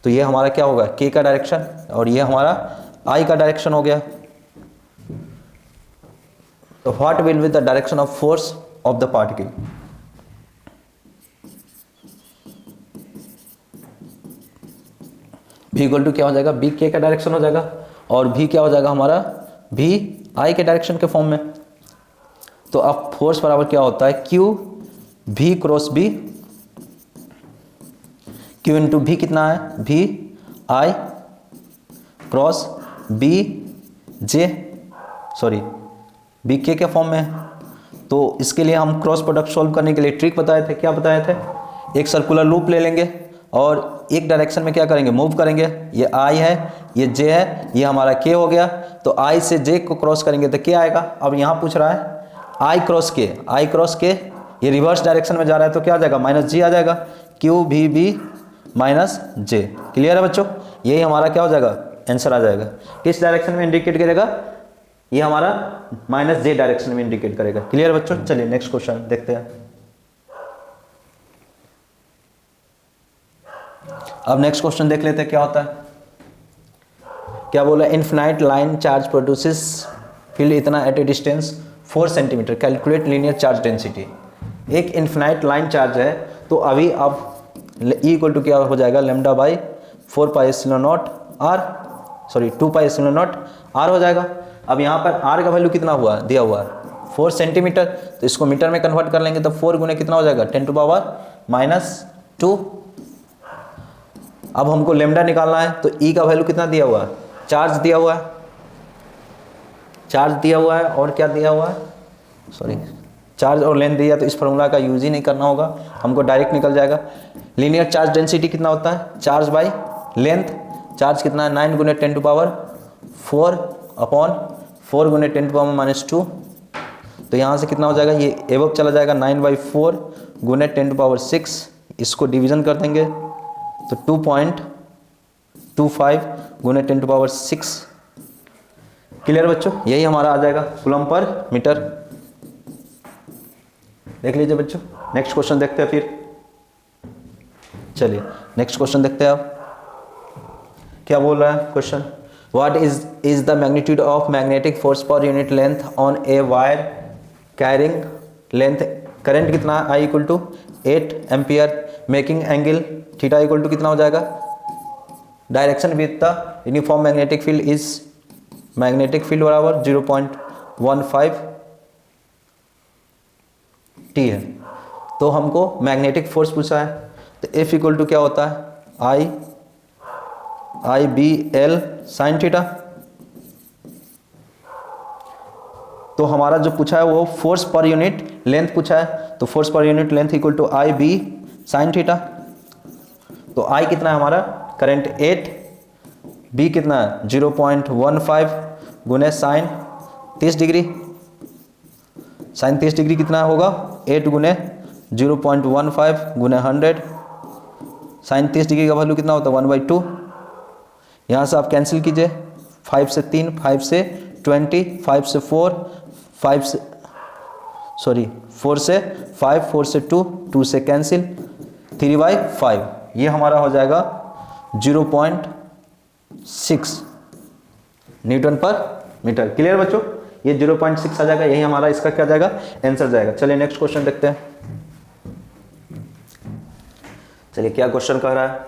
तो ये हमारा क्या होगा के का डायरेक्शन और ये हमारा आई का डायरेक्शन हो गया। तो what will be the direction of force of the particle. v equal to क्या हो जाएगा, b k का डायरेक्शन हो जाएगा, और v क्या हो जाएगा हमारा, v i के डायरेक्शन के फॉर्म में। तो अब फोर्स बराबर क्या होता है, q v cross b, q into v कितना है, v i cross b j, sorry b k के फॉर्म में है। तो इसके लिए हम क्रॉस प्रोडक्ट सॉल्व करने के लिए ट्रिक बताए थे, क्या बताए थे, एक सर्कुलर लूप ले लेंगे और एक डायरेक्शन में क्या करेंगे, मूव करेंगे। ये i है, ये j है, ये हमारा k हो गया। तो i से j को क्रॉस करेंगे तो क्या आएगा, अब यहाँ पूछ रहा है i क्रॉस k, ये रिवर्स डायरेक्शन में जा रहा है तो क्या आ जाएगा, माइनस जी आ जाएगा, q v b माइनस जे। क्लियर है बच्चों, यही हमारा क्या हो जाएगा, आंसर आ जाएगा। किस डायरेक्शन में इंडिकेट करेगा, ये हमारा माइनस जे डायरेक्शन में इंडिकेट करेगा। क्लियर बच्चों, चलिए नेक्स्ट क्वेश्चन देखते हैं। अब नेक्स्ट क्वेश्चन देख लेते हैं क्या होता है। क्या बोला, infinite line charge produces field इतना at a distance 4 centimetre, calculate linear charge density. एक इनफिनाइट लाइन चार्ज है, तो अभी आप ई इक्वल टू क्या हो जाएगा, lambda by 4 pi epsilon naught R, sorry 2 pi epsilon naught R हो जाएगा। अब यहाँ पर आर का वैल्यू कितना हुआ, दिया हुआ है 4 सेंटीमीटर, तो इसको मीटर में कन्वर्ट कर लेंगे तो 4 गुने कितना हो जाएगा, 10⁻⁻²। अब हमको लेमडा निकालना है, तो ई का वैल्यू कितना दिया हुआ है, चार्ज दिया हुआ है, चार्ज दिया हुआ है और क्या दिया हुआ है, सॉरी चार्ज और लेंथ दिया, तो इस फॉर्मूला का यूज ही नहीं करना होगा, हमको डायरेक्ट निकल जाएगा। लीनियर चार्ज डेंसिटी कितना होता है, चार्ज बाई लेंथ, चार्ज कितना है 9 गुने 10⁻4 अपॉन 4 गुने 10⁻⁻²। तो यहाँ से कितना हो जाएगा, ये एवब चला जाएगा 9/4 गुने 10⁻6, इसको डिवीजन कर देंगे तो 2.25 गुने 10⁻6। क्लियर बच्चों, यही हमारा आ जाएगा कूलम पर मीटर। देख लीजिए बच्चों, नेक्स्ट क्वेश्चन देखते हैं फिर। चलिए नेक्स्ट क्वेश्चन देखते हैं। आप क्या बोल रहा है question, what is the magnitude of magnetic force per unit length on a wire carrying length, current कितना है, I equal to 8 ampere, making angle theta equal to कितना हो जाएगा, direction with the uniform magnetic field is, magnetic field बराबर 0.15 T है। तो हमको magnetic force पूछा है, तो F इक्वल टू क्या होता है, आई बी एल साइन थीटा। तो हमारा जो पूछा है वो फोर्स पर यूनिट लेंथ पूछा है, तो force per unit length equal to I B sine theta. तो आई कितना है हमारा, करंट 8, बी कितना है 0.15 गुने साइन 30 डिग्री, साइन 30 डिग्री कितना होगा 8 गुने 0.15 गुने 100, साइन 30 डिग्री का वैल्यू कितना होता है 1/2। यहाँ से आप कैंसिल कीजिए, 5 से 3, 5 से 20, 5 से 4, 4 से 5, 4 से 2, 2 से कैंसिल, 3/5, ये हमारा हो जाएगा 0.6 न्यूटन पर मीटर। क्लियर बच्चों, ये 0.6 आ जाएगा, यही हमारा इसका क्या जाएगा, आंसर जाएगा। चलिए नेक्स्ट क्वेश्चन देखते हैं। चलिए क्या क्वेश्चन कह रहा है,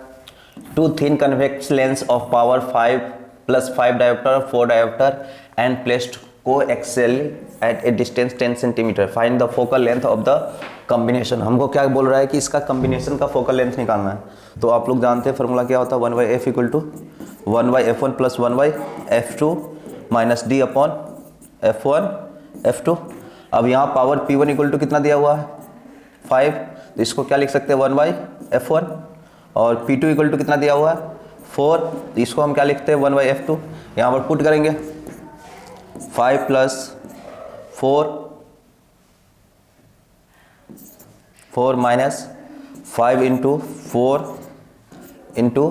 two thin convex lens of power 5 + 5 dioptre 4 dioptre and placed coaxially at a distance 10 centimetre, find the focal length of the combination. हमको क्या बोल रहा है कि इसका कॉम्बिनेशन का फोकल लेंथ निकालना है। तो आप लोग जानते हैं फॉर्मूला क्या होता है, 1/f equal to 1/f1 + 1/f2 minus d upon f1 f2। अब यहाँ पावर p1 इक्वल टू कितना दिया हुआ है 5, तो इसको क्या लिख सकते हैं 1/f1, और p2 इक्वल टू कितना दिया हुआ है 4, तो इसको हम क्या लिखते हैं 1/f2। यहाँ पर पुट करेंगे 5 + 4 माइनस 5 इंटू 4 इंटू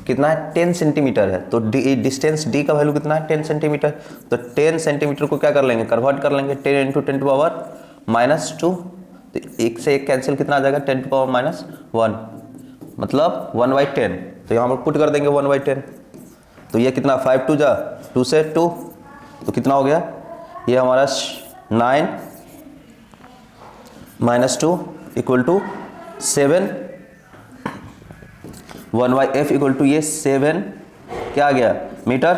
कितना है 10 सेंटीमीटर है, तो डिस्टेंस d का वैल्यू कितना है 10 सेंटीमीटर। तो 10 सेंटीमीटर को क्या कर लेंगे, कन्वर्ट कर लेंगे 10 इंटू 10⁻⁻2, तो एक से एक कैंसिल कितना आ जाएगा 10⁻⁻1, मतलब 1/10। तो यहाँ पर पुट कर देंगे 1/10, तो ये कितना 5 2 जा 2 से 2, तो कितना हो गया ये हमारा 9 - 2 = 7 1/f इक्वल टू ये 7 क्या आ गया मीटर।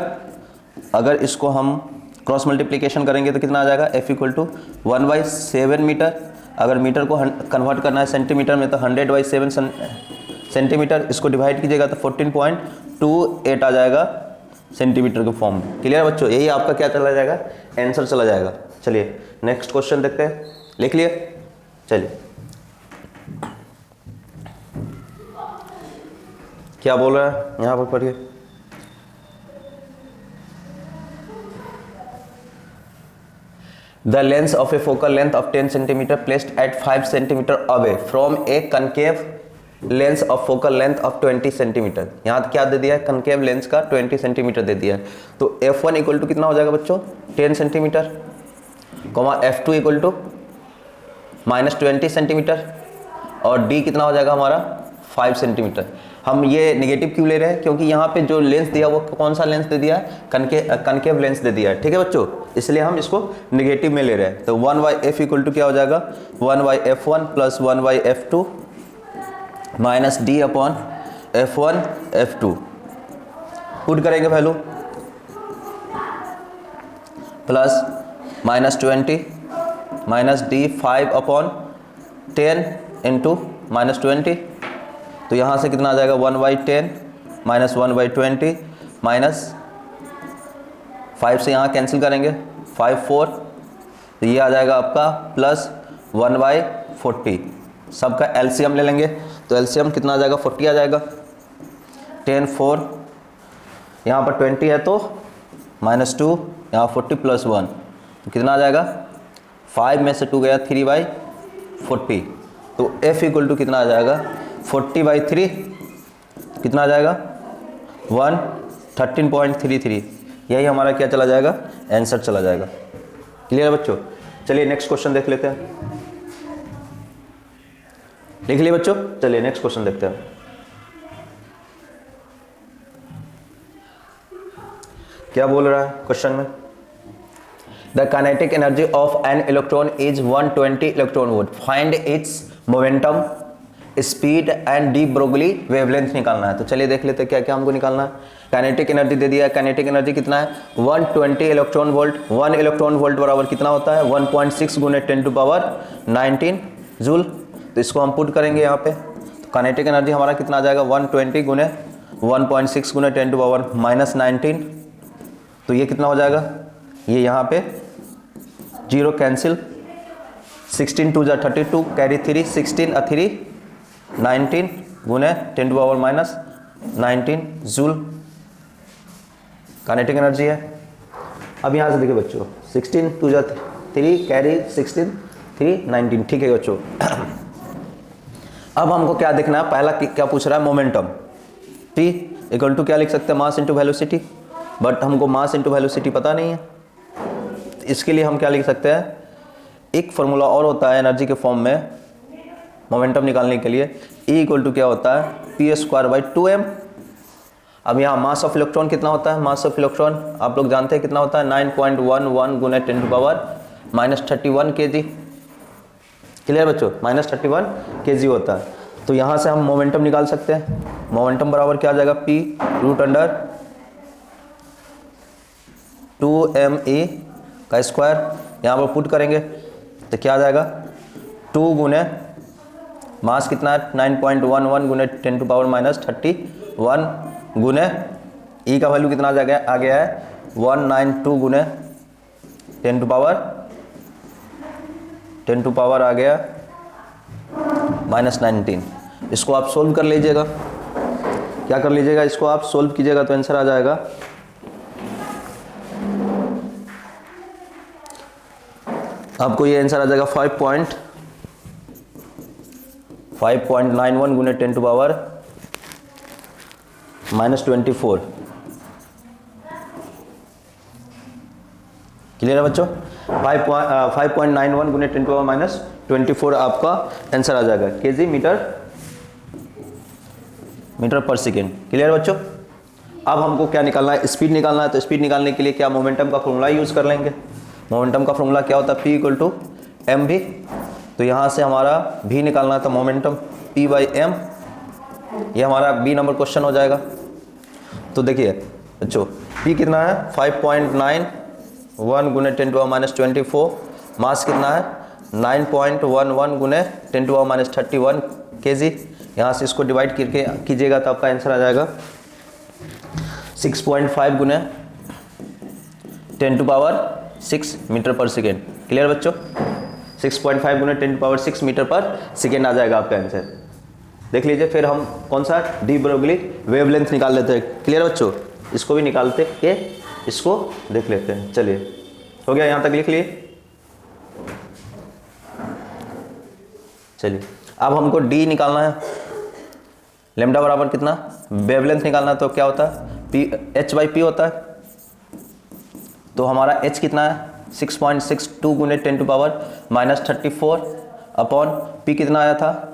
अगर इसको हम क्रॉस मल्टीप्लिकेशन करेंगे तो कितना आ जाएगा, f इक्वल टू 1/7 मीटर। अगर मीटर को कन्वर्ट करना है सेंटीमीटर में तो 100/7 सेंटीमीटर। इसको डिवाइड कीजिएगा तो 14.28 आ जाएगा सेंटीमीटर के फॉर्म में। क्लियर है बच्चों, यही आपका क्या चला जाएगा, आंसर चला जाएगा। चलिए नेक्स्ट क्वेश्चन देखते हैं, लिख लिए। चलिए क्या बोल रहा है यहाँ पर पढ़िए। The length of a focal length of 10 cm placed at 5 cm away from a concave lens of focal length of 20 cm। यहाँ क्या दे दिया है, कनकेव लेंस का 20 सेंटीमीटर दे दिया है। तो f1 इक्वल टू कितना हो जाएगा बच्चों, 10 centimetre, comma f2 equal to -20 centimetre, और d कितना हो जाएगा हमारा 5 सेंटीमीटर। हम ये नेगेटिव क्यों ले रहे हैं, क्योंकि यहाँ पे जो लेंस दिया वो कौन सा लेंस दे दिया है, कनकेव लेंस दे दिया है। ठीक है बच्चों, इसलिए हम इसको नेगेटिव में ले रहे हैं। तो 1/f इक्वल टू क्या हो जाएगा, 1/f1 plus 1/f2 minus d upon f1 f2। Put करेंगे value, plus -20 minus d 5 upon 10 into -20। तो यहाँ से कितना आ जाएगा 1/10 माइनस 1/20 माइनस 5 से यहाँ कैंसिल करेंगे 5 4, तो ये आ जाएगा आपका प्लस 1/40। सबका एलसीएम ले लेंगे तो एलसीएम कितना आ जाएगा 40 आ जाएगा। 10 4 यहाँ पर 20 है तो -2, यहाँ 40 प्लस 1 तो कितना आ जाएगा, 5 में से 2 गया 3/40। तो f इक्वल टू कितना आ जाएगा 40/3 कितना आ जाएगा 113.33। यही हमारा क्या चला जाएगा, आंसर चला जाएगा। क्लियर है बच्चों, चलिए नेक्स्ट क्वेश्चन देख लेते हैं। लिख लिए बच्चों, चलिए नेक्स्ट क्वेश्चन देखते हैं। क्या बोल रहा है क्वेश्चन में, the kinetic energy of an electron is 120 electron volt, find its momentum, speed and de Broglie wavelength निकालना है। तो चलिए देख लेते हैं क्या क्या हमको निकालना है। काइनेटिक एनर्जी दे दिया है, काइनेटिक एनर्जी कितना है 120 इलेक्ट्रॉन वोल्ट। 1 इलेक्ट्रॉन वोल्ट बराबर कितना होता है 1.6 गुने 10⁻19 जूल। तो इसको हम पुट करेंगे यहाँ पे, तो काइनेटिक एनर्जी हमारा कितना आ जाएगा 120 गुने 1.6 गुने 10⁻19। तो ये कितना हो जाएगा, ये यहाँ पे 0 कैंसिल, 16 2 जा 32 कैरी 3 16 3 19 गुने 10⁻19 जूल काइनेटिक एनर्जी है। अब यहाँ से देखिए बच्चों 16 2 जा 3 कैरी 16 3 19। ठीक है बच्चों, अब हमको क्या देखना है, पहला क्या पूछ रहा है मोमेंटम, P इक्वल टू क्या लिख सकते हैं मास इंटू वेलोसिटी, बट हमको मास इंटू वेलोसिटी पता नहीं है। इसके लिए हम क्या लिख सकते हैं, एक फॉर्मूला और होता है एनर्जी के फॉर्म में मोमेंटम निकालने के लिए, E इक्वल टू क्या होता है p²/2m। अब यहाँ मास ऑफ इलेक्ट्रॉन कितना होता है, मास ऑफ इलेक्ट्रॉन आप लोग जानते हैं कितना होता है 9.11 गुने 10⁻31 kg। क्लियर बच्चों, -31 kg होता है। तो यहाँ से हम मोमेंटम निकाल सकते हैं। मोमेंटम बराबर क्या आ जाएगा p√2mE का स्क्वायर, यहाँ पर पुट करेंगे तो क्या आ जाएगा 2 गुने मास कितना है 9.11 गुने 10⁻31 गुने E का वैल्यू कितना आ गया है 192 गुने 10 आ गया -19। इसको आप सोल्व कर लीजिएगा, क्या कर लीजिएगा, इसको आप सोल्व कीजिएगा तो आंसर आ जाएगा आपको ये आंसर आ जाएगा 5.91 गुने 10⁻24। क्लियर है बच्चों, 5.91 गुने 10⁻24 आपका आंसर आ जाएगा केजी मीटर पर सेकेंड। क्लियर है बच्चों, अब हमको क्या निकालना है, स्पीड निकालना है। तो स्पीड निकालने के लिए क्या मोमेंटम का फॉर्मूला यूज कर लेंगे। मोमेंटम का फॉर्मूला क्या होता है P इक्वल टू mv। तो यहाँ से हमारा v निकालना था मोमेंटम P/m ये हमारा बी नंबर क्वेश्चन हो जाएगा। तो देखिए बच्चों पी कितना है 5.91 गुने 10⁻²4, मास कितना है 9.11 गुने 10⁻31 kg। यहाँ से इसको डिवाइड करके कीजिएगा तो आपका आंसर आ जाएगा 6.5 गुने 10⁻6 मीटर पर सेकेंड। क्लियर बच्चों, 6.5 गुने 10⁻6 मीटर पर सेकेंड आ जाएगा आपका आंसर। देख लीजिए फिर हम कौन सा डी ब्रोगली वेवलेंथ निकाल लेते हैं। क्लियर बच्चों, इसको भी निकालते के इसको देख लेते हैं। चलिए हो गया, यहाँ तक लिख लिए। चलिए अब हमको डी निकालना है, लेमडा बराबर कितना वेवलेंथ निकालना है। तो क्या होता है पी एच बाई पी होता है। तो हमारा एच कितना है 6.62 गुने 10⁻34 अपॉन पी कितना आया था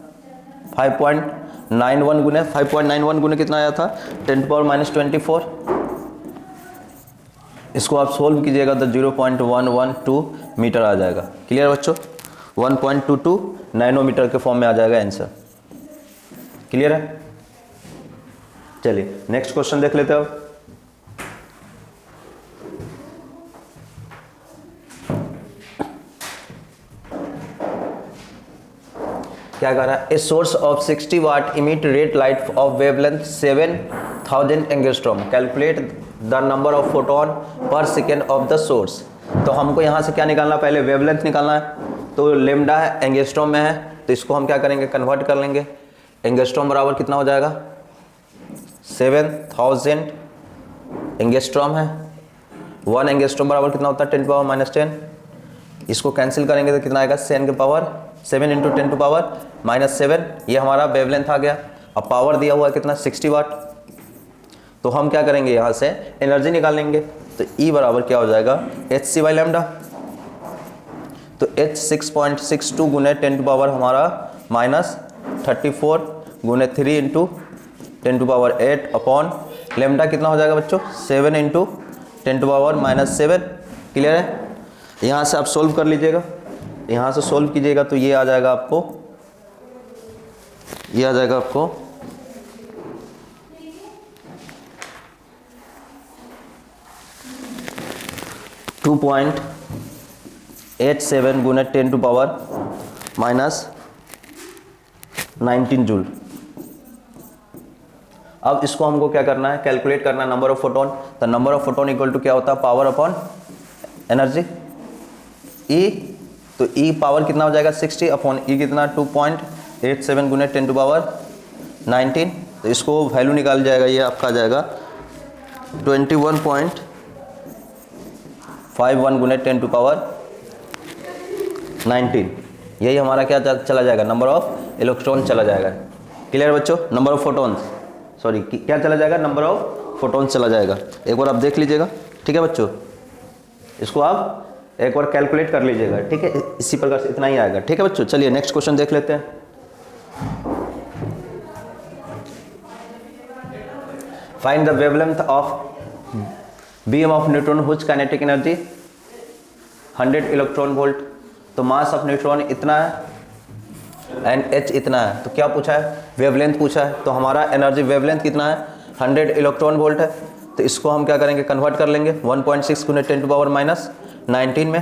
5.91 गुने कितना आया था 10⁻24। इसको आप सोल्व कीजिएगा तो 0.112 मीटर आ जाएगा। क्लियर बच्चों, 1.22 नैनोमीटर के फॉर्म में आ जाएगा आंसर। क्लियर है। चलिए नेक्स्ट क्वेश्चन देख लेते हैं अब। क्या कह रहा है, a source of 60 watt emit red light of wavelength 7000 angstrom, calculate the number of photon per second of the source. तो हमको यहाँ से क्या निकालना, पहले वेवलेंथ निकालना है। तो लेमडा है एंगस्ट्रॉम में है, तो इसको हम क्या करेंगे कन्वर्ट कर लेंगे। एंगस्ट्रॉम बराबर कितना हो जाएगा 7000 एंगस्ट्रॉम है। 1 एंगस्ट्रॉम बराबर कितना होता है 10⁻10। इसको कैंसिल करेंगे तो कितना आएगा 7 × 7 × 10⁻7। ये हमारा वेवलेंथ आ गया। अब पावर दिया हुआ है कितना 60 वाट। तो हम क्या करेंगे यहाँ से एनर्जी निकालेंगे। तो E बराबर क्या हो जाएगा HC बाई लैम्डा। तो H 6.62 गुने 10⁻ हमारा -34 गुने 3 × 10⁸ अपॉन लैम्डा कितना हो जाएगा बच्चों 7 × 10⁻7। क्लियर है। यहाँ से आप सोल्व कर लीजिएगा, यहाँ से सोल्व कीजिएगा तो ये आ जाएगा आपको, ये आ जाएगा आपको 2.87 गुने 10⁻19 जूल। अब इसको हमको क्या करना है कैलकुलेट करना है नंबर ऑफ फोटोन। तो number of photon equal to क्या होता है पावर अपॉन एनर्जी E। तो E पावर कितना हो जाएगा 60 अपॉन E कितना 2.87 गुने 10⁻19। तो इसको वैल्यू निकाल जाएगा, ये आपका आ जाएगा 21.51 गुने 10⁻19। यही हमारा क्या चला जाएगा नंबर ऑफ इलेक्ट्रॉन चला जाएगा। क्लियर बच्चों, नंबर ऑफ फोटोन्स सॉरी क्या चला जाएगा नंबर ऑफ फोटोन्स चला जाएगा। एक बार आप देख लीजिएगा, ठीक है बच्चों, इसको आप एक बार कैलकुलेट कर लीजिएगा, ठीक है। इसी प्रकार से इतना ही आएगा, ठीक है बच्चों। चलिए नेक्स्ट क्वेश्चन देख लेते हैं। Find the wavelength of beam of neutron whose kinetic energy 100 electron volt. तो मास ऑफ न्यूट्रॉन इतना है एंड H इतना है। तो क्या पूछा है वेवलेंथ पूछा है। तो हमारा एनर्जी वेवलेंथ कितना है 100 इलेक्ट्रॉन वोल्ट है। तो इसको हम क्या करेंगे कन्वर्ट कर लेंगे 1.6 गुने 10⁻19 में।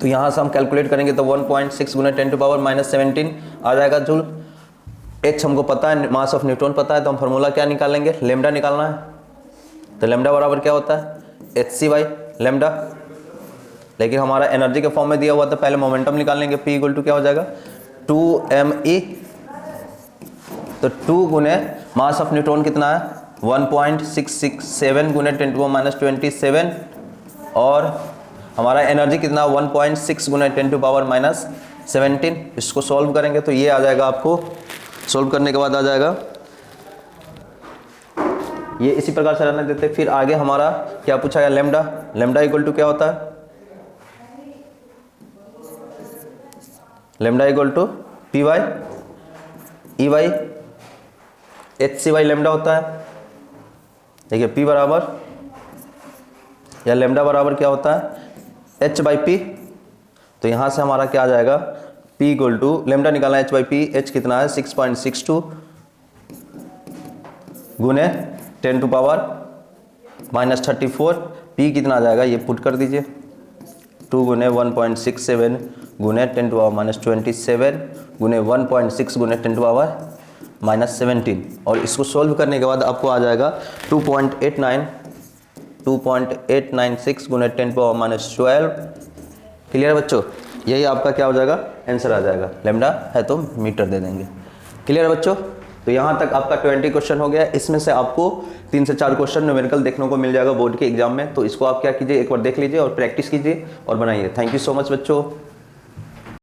तो यहाँ से हम कैलकुलेट करेंगे तो 1.6 गुने 10⁻17 आ जाएगा जूल। H हमको पता है, मास ऑफ न्यूट्रॉन पता है, तो हम फार्मूला क्या निकालेंगे लेमडा निकालना है। तो लेमडा बराबर क्या होता है HC बाई लेमडा। लेकिन हमारा एनर्जी के फॉर्म में दिया हुआ था, पहले मोमेंटम निकाल लेंगे। P इक्वल टू क्या हो जाएगा 2me। तो 2 गुने मास ऑफ न्यूट्रॉन कितना है 1.667 गुने 10⁻27 और हमारा एनर्जी कितना 1.6 गुने 10⁻17। इसको सॉल्व करेंगे तो ये आ जाएगा, आपको सॉल्व करने के बाद आ जाएगा ये इसी प्रकार से रहने देते। फिर आगे हमारा क्या पूछा गया लेमडा। लेमडा इक्वल टू क्या होता है lambda equal to P by E by HC by lambda होता है। देखिए P बराबर या लेमडा बराबर क्या होता है H बाई P। तो यहाँ से हमारा क्या आ जाएगा P इक्वल टू लेमडा निकालना H बाई P। H कितना है 6.62 गुने 10 टू पावर -34, p कितना आ जाएगा ये पुट कर दीजिए, 2 गुने 1.67 गुने 10 टू पावर -27 गुने 1.6 गुने 10 टू पावर -17, और इसको सोल्व करने के बाद आपको आ जाएगा 2.896 गुने 10 टू पावर -12। क्लियर है बच्चों, यही आपका क्या हो जाएगा, आंसर आ जाएगा। लैम्डा है तो मीटर दे देंगे। क्लियर है बच्चों, तो यहाँ तक आपका 20 क्वेश्चन हो गया। इसमें से आपको 3 से 4 क्वेश्चन न्यूमेरिकल देखने को मिल जाएगा बोर्ड के एग्जाम में, तो इसको आप क्या कीजिए, एक बार देख लीजिए और प्रैक्टिस कीजिए और बनाइए। थैंक यू सो मच बच्चों।